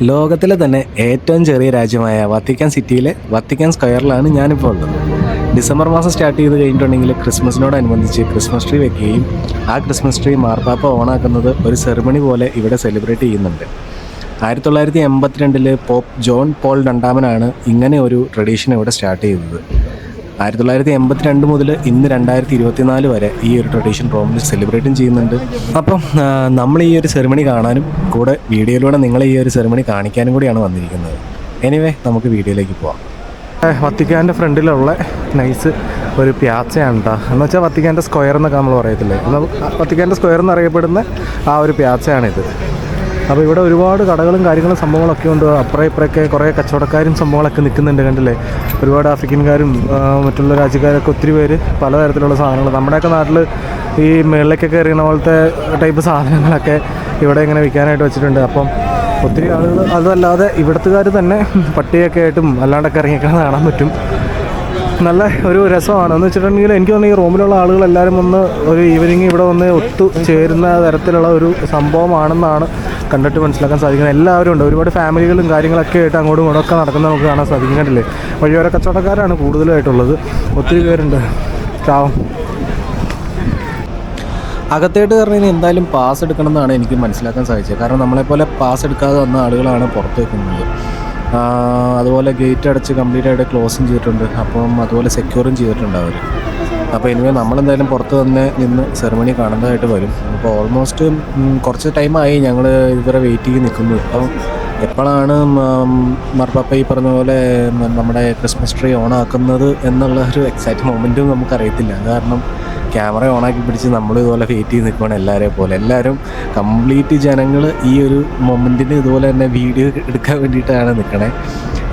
ലോകത്തിലെ തന്നെ ഏറ്റവും ചെറിയ രാജ്യമായ വത്തിക്കാൻ സിറ്റിയിലെ വത്തിക്കാൻ സ്ക്വയറിലാണ് ഞാനിപ്പോൾ ഉള്ളത്. ഡിസംബർ മാസം സ്റ്റാർട്ട് ചെയ്ത് കഴിഞ്ഞിട്ടുണ്ടെങ്കിൽ ക്രിസ്മസിനോടനുബന്ധിച്ച് ക്രിസ്മസ് ട്രീ വെക്കുകയും ആ ക്രിസ്മസ് ട്രീ മാർപ്പാപ്പ ഓണാക്കുന്നത് ഒരു സെറിമണി പോലെ ഇവിടെ സെലിബ്രേറ്റ് ചെയ്യുന്നുണ്ട്. 1982 പോപ്പ് ജോൺ പോൾ രണ്ടാമനാണ് ഇങ്ങനെ ഒരു ട്രഡീഷൻ ഇവിടെ സ്റ്റാർട്ട് ചെയ്തത്. 1982 മുതൽ ഇന്ന് 2024 വരെ ഈ ഒരു ട്രഡീഷൻ റോമിൽ സെലിബ്രേറ്റും ചെയ്യുന്നുണ്ട്. അപ്പം നമ്മൾ ഈ ഒരു സെറിമണി കാണാനും കൂടെ വീഡിയോയിലൂടെ നിങ്ങളെ ഈ ഒരു സെറിമണി കാണിക്കാനും കൂടിയാണ് വന്നിരിക്കുന്നത്. എനിവേ നമുക്ക് വീഡിയോയിലേക്ക് പോവാം. വത്തിക്കാൻ്റെ ഫ്രണ്ടിലുള്ള നൈസ് ഒരു പ്യാച്ചയാണ് കേട്ടോ. എന്ന് വെച്ചാൽ വത്തിക്കാൻ്റെ സ്ക്വയർ എന്നൊക്കെ നമ്മൾ പറയത്തില്ലേ, വത്തിക്കാൻ്റെ സ്ക്വയർ എന്നറിയപ്പെടുന്ന ആ ഒരു പ്യാച്ചയാണിത്. അപ്പോൾ ഇവിടെ ഒരുപാട് കടകളും കാര്യങ്ങളും സംഭവങ്ങളൊക്കെ ഉണ്ട്. അപ്പുറം ഇപ്പുറമൊക്കെ കുറേ കച്ചവടക്കാരും സംഭവങ്ങളൊക്കെ നിൽക്കുന്നുണ്ട്, കണ്ടില്ലേ. ഒരുപാട് ആഫ്രിക്കൻകാരും മറ്റുള്ള രാജ്യക്കാരൊക്കെ ഒത്തിരി പേര് പലതരത്തിലുള്ള സാധനങ്ങൾ, നമ്മുടെയൊക്കെ നാട്ടിൽ ഈ മേളിലേക്കൊക്കെ എറിയുന്ന പോലത്തെ ടൈപ്പ് സാധനങ്ങളൊക്കെ ഇവിടെ ഇങ്ങനെ വിൽക്കാനായിട്ട് വെച്ചിട്ടുണ്ട്. അപ്പം ഒത്തിരി ആളുകൾ, അതല്ലാതെ ഇവിടുത്തുകാർ തന്നെ പട്ടിയൊക്കെ ആയിട്ടും അല്ലാണ്ടൊക്കെ ഇറങ്ങിക്കുന്നത് കാണാൻ പറ്റും. നല്ല ഒരു രസമാണ്. എന്ന് വെച്ചിട്ടുണ്ടെങ്കിൽ എനിക്ക് തോന്നുന്നു ഈ റൂമിലുള്ള ആളുകളെല്ലാവരും ഒന്ന് ഒരു ഈവനിങ് ഇവിടെ വന്ന് ഒത്തുചേരുന്ന തരത്തിലുള്ള ഒരു സംഭവമാണെന്നാണ് കണ്ടിട്ട് മനസ്സിലാക്കാൻ സാധിക്കുന്നത്. എല്ലാവരും ഉണ്ട്, ഒരുപാട് ഫാമിലികളും കാര്യങ്ങളൊക്കെ ആയിട്ട് അങ്ങോട്ടും ഇങ്ങോട്ടും ഒക്കെ നടക്കുന്നത് നമുക്ക് കാണാൻ സാധിക്കും, കണ്ടില്ലേ. വഴിയോര കച്ചവടക്കാരാണ് കൂടുതലായിട്ടുള്ളത്, ഒത്തിരി പേരുണ്ട്. ചാവും അകത്തേട്ട് കയറുന്നതിന് എന്തായാലും പാസ് എടുക്കണം എന്നാണ് എനിക്ക് മനസ്സിലാക്കാൻ സാധിച്ചത്. കാരണം നമ്മളെപ്പോലെ പാസ് എടുക്കാതെ വന്ന ആളുകളാണ് പുറത്ത് വെക്കുന്നത്. അതുപോലെ ഗേറ്റ് അടച്ച് കംപ്ലീറ്റ് ആയിട്ട് ക്ലോസും ചെയ്തിട്ടുണ്ട്. അപ്പം അതുപോലെ സെക്യൂറും ചെയ്തിട്ടുണ്ട് അവർ. അപ്പോൾ എനിവേ നമ്മളെന്തായാലും പുറത്ത് തന്നെ നിന്ന് സെറിമണി കാണേണ്ടതായിട്ട് വരും. അപ്പോൾ ഓൾമോസ്റ്റ് കുറച്ച് ടൈമായി ഞങ്ങൾ ഇതുവരെ വെയിറ്റ് ചെയ്ത് നിൽക്കുന്നു. അപ്പം എപ്പോഴാണ് മാർപ്പാപ്പ ഈ പറഞ്ഞ പോലെ നമ്മുടെ ക്രിസ്മസ് ട്രീ ഓണാക്കുന്നത് എന്നുള്ള ഒരു എക്സാക്റ്റ് മൊമെൻറ്റും നമുക്കറിയത്തില്ല. കാരണം ക്യാമറ ഓണാക്കി പിടിച്ച് നമ്മൾ ഇതുപോലെ വെയിറ്റ് ചെയ്ത് നിൽക്കുകയാണ് എല്ലാവരെയും പോലെ. എല്ലാവരും കംപ്ലീറ്റ് ജനങ്ങൾ ഈ ഒരു മൊമെൻറ്റിന് ഇതുപോലെ തന്നെ വീഡിയോ എടുക്കാൻ വേണ്ടിയിട്ടാണ് നിൽക്കണേ.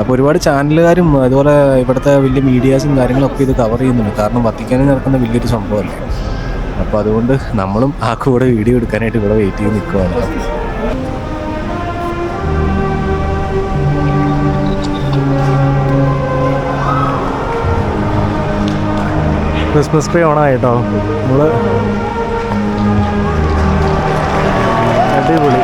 അപ്പോൾ ഒരുപാട് ചാനലുകാരും അതുപോലെ ഇവിടുത്തെ വലിയ മീഡിയാസും കാര്യങ്ങളൊക്കെ ഇത് കവർ ചെയ്യുന്നുണ്ട്. കാരണം വത്തിക്കാനിൽ നടക്കുന്ന വലിയൊരു സംഭവമല്ലേ. അപ്പോൾ അതുകൊണ്ട് നമ്മളും ആ കൂടെ വീഡിയോ എടുക്കാനായിട്ട് ഇവിടെ വെയിറ്റ് ചെയ്ത് നിൽക്കുകയാണ്. ക്രിസ്മസ് ട്രീ ഓണായിട്ടോ നമ്മൾ. അടിപൊളി.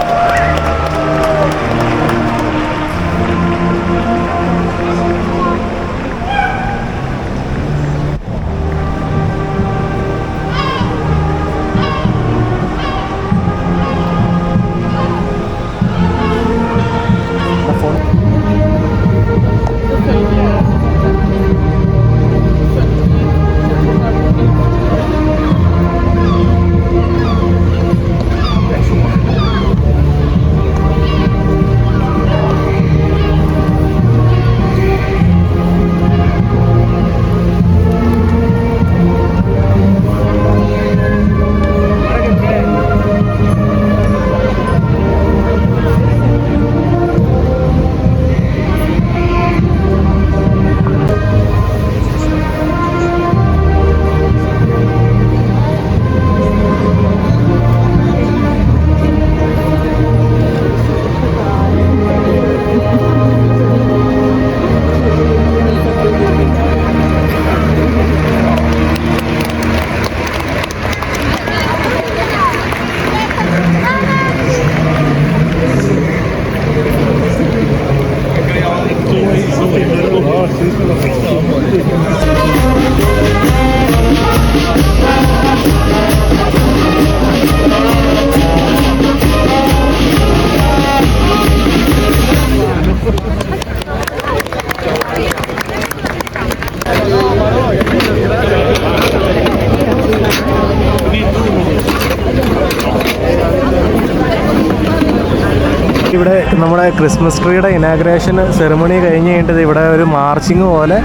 ഇവിടെ നമ്മുടെ ക്രിസ്മസ് ട്രീയുടെ ഇനാഗ്രേഷൻ സെറിമണി കഴിഞ്ഞ് കഴിഞ്ഞിട്ട് ഇവിടെ ഒരു മാർച്ചിങ് പോലെ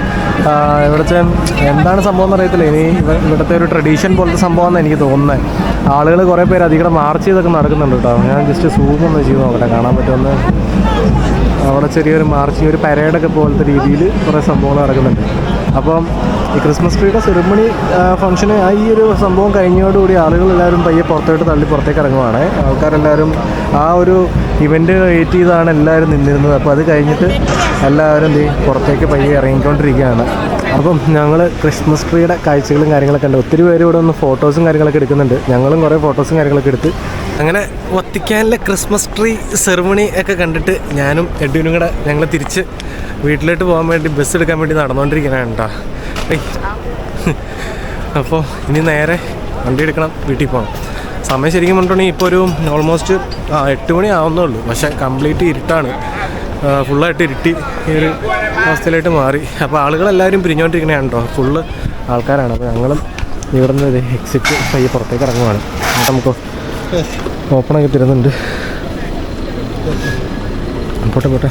ഇവിടുത്തെ എന്താണ് സംഭവം എന്നറിയത്തില്ല. ഇനി ഇവിടുത്തെ ഒരു ട്രഡീഷൻ പോലത്തെ സംഭവമെന്ന് എനിക്ക് തോന്നുന്നത്. ആളുകൾ കുറേ പേര് അധികം മാർച്ച് ചെയ്തൊക്കെ നടക്കുന്നുണ്ട് കേട്ടോ. ഞാൻ ജസ്റ്റ് സൂം ഒന്ന് ചെയ്ത് നോക്കട്ടെ, കാണാൻ പറ്റുമെന്ന്. അവിടെ ചെറിയൊരു മാർച്ചിങ്, ഒരു പരേഡൊക്കെ പോലത്തെ രീതിയിൽ കുറേ സംഭവങ്ങൾ നടക്കുന്നുണ്ട്. അപ്പം ഈ ക്രിസ്മസ് ട്രീയുടെ സെറിമണി ഫംഗ്ഷന് ഈ ഒരു സംഭവം കഴിഞ്ഞതോടുകൂടി ആളുകളെല്ലാവരും പയ്യെ പുറത്തേക്ക് തള്ളി പുറത്തേക്ക് ഇറങ്ങുവാണ്. ആൾക്കാരെല്ലാവരും ആ ഒരു ഇവൻ്റ് വെയിറ്റ് ചെയ്താണ് എല്ലാവരും നിന്നിരുന്നത്. അപ്പോൾ അത് കഴിഞ്ഞിട്ട് എല്ലാവരും പുറത്തേക്ക് പയ്യെ ഇറങ്ങിക്കൊണ്ടിരിക്കുകയാണ്. അപ്പം ഞങ്ങൾ ക്രിസ്മസ് ട്രീയുടെ കാഴ്ചകളും കാര്യങ്ങളൊക്കെ ഉണ്ട്. ഒത്തിരി പേര് ഇവിടെ ഒന്ന് ഫോട്ടോസും കാര്യങ്ങളൊക്കെ എടുക്കുന്നുണ്ട്. ഞങ്ങളും കുറേ ഫോട്ടോസും കാര്യങ്ങളൊക്കെ എടുത്ത് അങ്ങനെ വത്തിക്കാനിലെ ക്രിസ്മസ് ട്രീ സെറിമണി ഒക്കെ കണ്ടിട്ട് ഞാനും എഡ്വിനും കൂടെ ഞങ്ങൾ തിരിച്ച് വീട്ടിലോട്ട് പോകാൻ വേണ്ടി ബസ് എടുക്കാൻ വേണ്ടി നടന്നുകൊണ്ടിരിക്കുകയാണ് കേട്ടോ. അപ്പോൾ ഇനി നേരെ വണ്ടി എടുക്കണം, വീട്ടിൽ പോകണം. സമയം ശരിക്കും പറഞ്ഞിട്ടുണ്ടെങ്കിൽ ഇപ്പോൾ ഒരു ഓൾമോസ്റ്റ് 8 മണി ആവുന്നുള്ളൂ. പക്ഷേ കംപ്ലീറ്റ് ഇരുട്ടാണ്, ഫുള്ളായിട്ട് ഇരുട്ടി ഈ ഒരു അവസ്ഥയിലായിട്ട് മാറി. അപ്പോൾ ആളുകളെല്ലാവരും പിരിഞ്ഞുകൊണ്ടിരിക്കണതാണ് കേട്ടോ, ഫുള്ള് ആൾക്കാരാണ്. അപ്പോൾ ഞങ്ങളും ഇവിടെ നിന്ന് എക്സിറ്റ് പയ്യെ പുറത്തേക്ക് ഇറങ്ങുവാണ്. നമുക്ക് ഓപ്പണാക്കി തരുന്നുണ്ട്. പോട്ടെ പോട്ടെ.